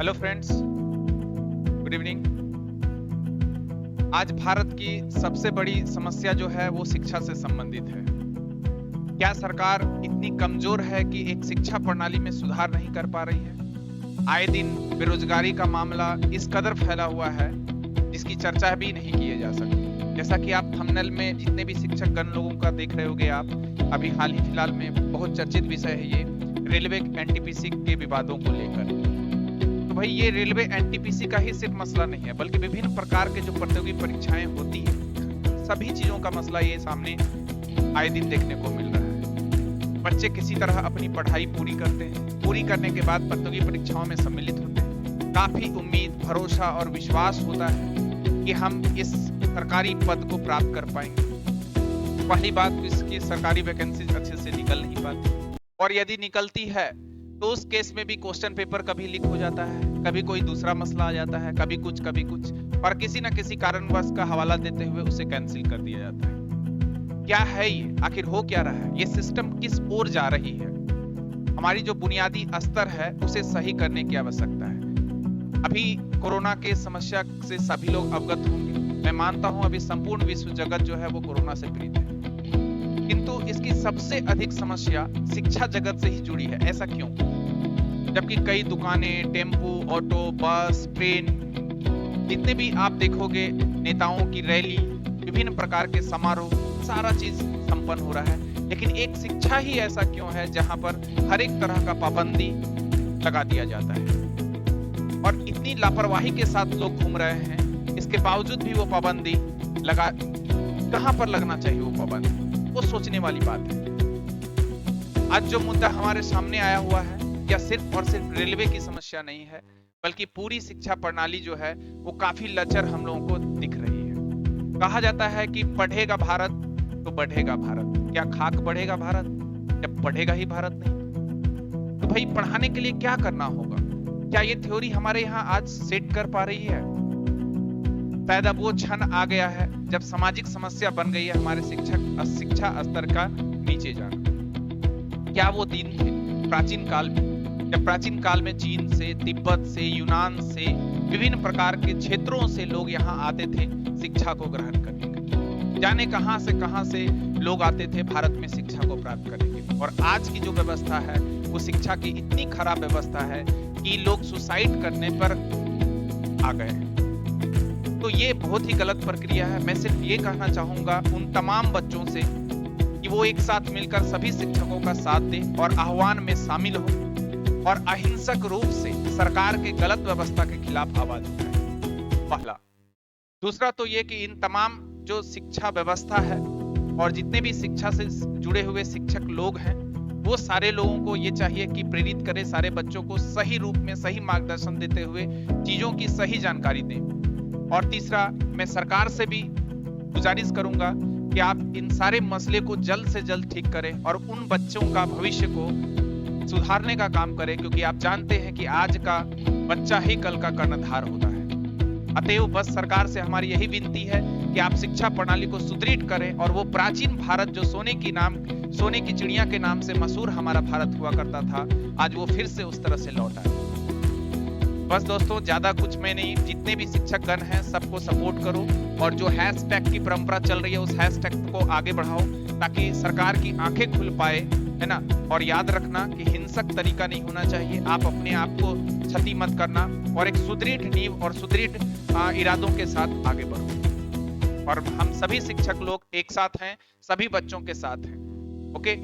Hello friends, good evening. आज भारत की सबसे बड़ी समस्या जो है वो शिक्षा से संबंधित है। क्या सरकार इतनी कमजोर है कि एक शिक्षा प्रणाली में सुधार नहीं कर पा रही है? आए दिन बेरोजगारी का मामला इस कदर फैला हुआ है जिसकी चर्चा भी नहीं की जा सकती। जैसा कि आप थंबनेल में जितने भी शिक्षक गण लोगों का देख रहे होंगे आप, अभी हाल ही फिलहाल में बहुत चर्चित विषय है ये रेलवे एनटीपीसी के विवादों को लेकर। तो भाई ये रेलवे एनटीपीसी का ही सिर्फ मसला नहीं है, बल्कि विभिन्न प्रकार के जो प्रतियोगी परीक्षाएं होती है सभी चीजों का मसला ये सामने आए दिन देखने को मिल रहा है। बच्चे किसी तरह अपनी पढ़ाई पूरी करते हैं, पूरी करने के बाद प्रतियोगी परीक्षाओं में सम्मिलित होते हैं। काफी उम्मीद, भरोसा और विश्वास होता है कि हम इस सरकारी पद को प्राप्त कर पाएंगे। पहली बात तो इसकी सरकारी वैकेंसी अच्छे से निकल नहीं पाती, और यदि निकलती है तो उस केस में भी क्वेश्चन पेपर कभी लीक हो जाता है, कभी कोई दूसरा मसला आ जाता है, कभी कुछ, और किसी न किसी कारणवश का हवाला देते हुए उसे कैंसिल कर दिया जाता है। क्या है ये? आखिर हो क्या रहा है? ये सिस्टम किस ओर जा रही है? हमारी जो बुनियादी स्तर है उसे सही करने की आवश्यकता है। अभी कोरोना के समस्या से सभी लोग अवगत होंगे। मैं मानता हूं अभी संपूर्ण विश्व जगत जो है वो कोरोना से पीड़ित है, किंतु इसकी सबसे अधिक समस्या शिक्षा जगत से ही जुड़ी है। ऐसा क्यों? जबकि कई दुकानें, टेम्पो, ऑटो, बस, ट्रेन, जितने भी आप देखोगे, नेताओं की रैली, विभिन्न प्रकार के समारोह, सारा चीज संपन्न हो रहा है, लेकिन एक शिक्षा ही ऐसा क्यों है जहां पर हर एक तरह का पाबंदी लगा दिया जाता है? और इतनी लापरवाही के साथ लोग घूम रहे हैं, इसके बावजूद भी वो पाबंदी लगा, कहां पर लगना चाहिए वो पाबंदी, वो सोचने वाली बात है। आज जो मुद्दा हमारे सामने आया हुआ है, या सिर्फ और सिर्फ रेलवे की समस्या नहीं है, बल्कि पूरी शिक्षा प्रणाली जो है वो काफी लचर हम लोगों को दिख रही है। कहा जाता है कि पढ़ेगा भारत तो बढ़ेगा भारत। क्या खाक बढ़ेगा भारत? जब पढ़ेगा ही भारत नहीं, तो भाई पढ़ाने के लिए क्या करना होगा? क्या ये थ्योरी हमारे यहाँ आज सेट कर पा रही है? शायद अब वो क्षण आ गया है जब सामाजिक समस्या बन गई है हमारे शिक्षा स्तर का नीचे जाना। क्या वो दिन थे प्राचीन काल में, जब प्राचीन काल में चीन से, तिब्बत से, यूनान से, विभिन्न प्रकार के क्षेत्रों से लोग यहाँ आते थे शिक्षा को ग्रहण करने के लिए। जाने कहां से लोग आते थे भारत में शिक्षा को प्राप्त करने के लिए। और आज की जो व्यवस्था है वो शिक्षा की इतनी खराब व्यवस्था है कि लोग सुसाइड करने पर आ गए हैं। तो ये बहुत ही गलत प्रक्रिया है। मैं सिर्फ ये कहना चाहूंगा उन तमाम बच्चों से कि वो एक साथ मिलकर सभी शिक्षकों का साथ दें और आह्वान में शामिल हो और अहिंसक रूप से सरकार के गलत व्यवस्था के खिलाफ आवाज उठाएं। पहला। दूसरा तो ये कि इन तमाम जो शिक्षा व्यवस्था है और जितने भी शिक्षा से जुड़े हुए शिक्षक लोग हैं, वो सारे लोगों को ये चाहिए कि प्रेरित करें सारे बच्चों को सही रूप में सही मार्गदर्शन देते हुए चीजों की सही जानकारी दें। और तीसरा, मैं सरकार से भी गुजारिश करूंगा कि आप इन सारे मसले को जल्द से जल्द ठीक करें और उन बच्चों का भविष्य को सुधारने का काम करें, क्योंकि आप जानते हैं कि आज का बच्चा ही कल का कर्णधार होता है। अतएव बस सरकार से हमारी यही विनती है कि आप शिक्षा प्रणाली को सुदृढ़ करें और वो प्राचीन भारत जो सोने की चिड़िया के नाम से मशहूर हमारा भारत हुआ करता था, आज वो फिर से उस तरह से लौटा है। बस दोस्तों, ज्यादा कुछ मैं नहीं, जितने भी शिक्षक गण हैं सबको सपोर्ट करो और जो हैशटैग की परंपरा चल रही है उस हैशटैग को आगे बढ़ाओ ताकि सरकार की आंखें खुल पाए, है ना। और याद रखना कि हिंसक तरीका नहीं होना चाहिए। आप अपने आप को क्षति मत करना और एक सुदृढ़ नींव और सुदृढ़ इरादों के साथ आगे बढ़ो। और हम सभी शिक्षक लोग एक साथ हैं, सभी बच्चों के साथ हैं। ओके।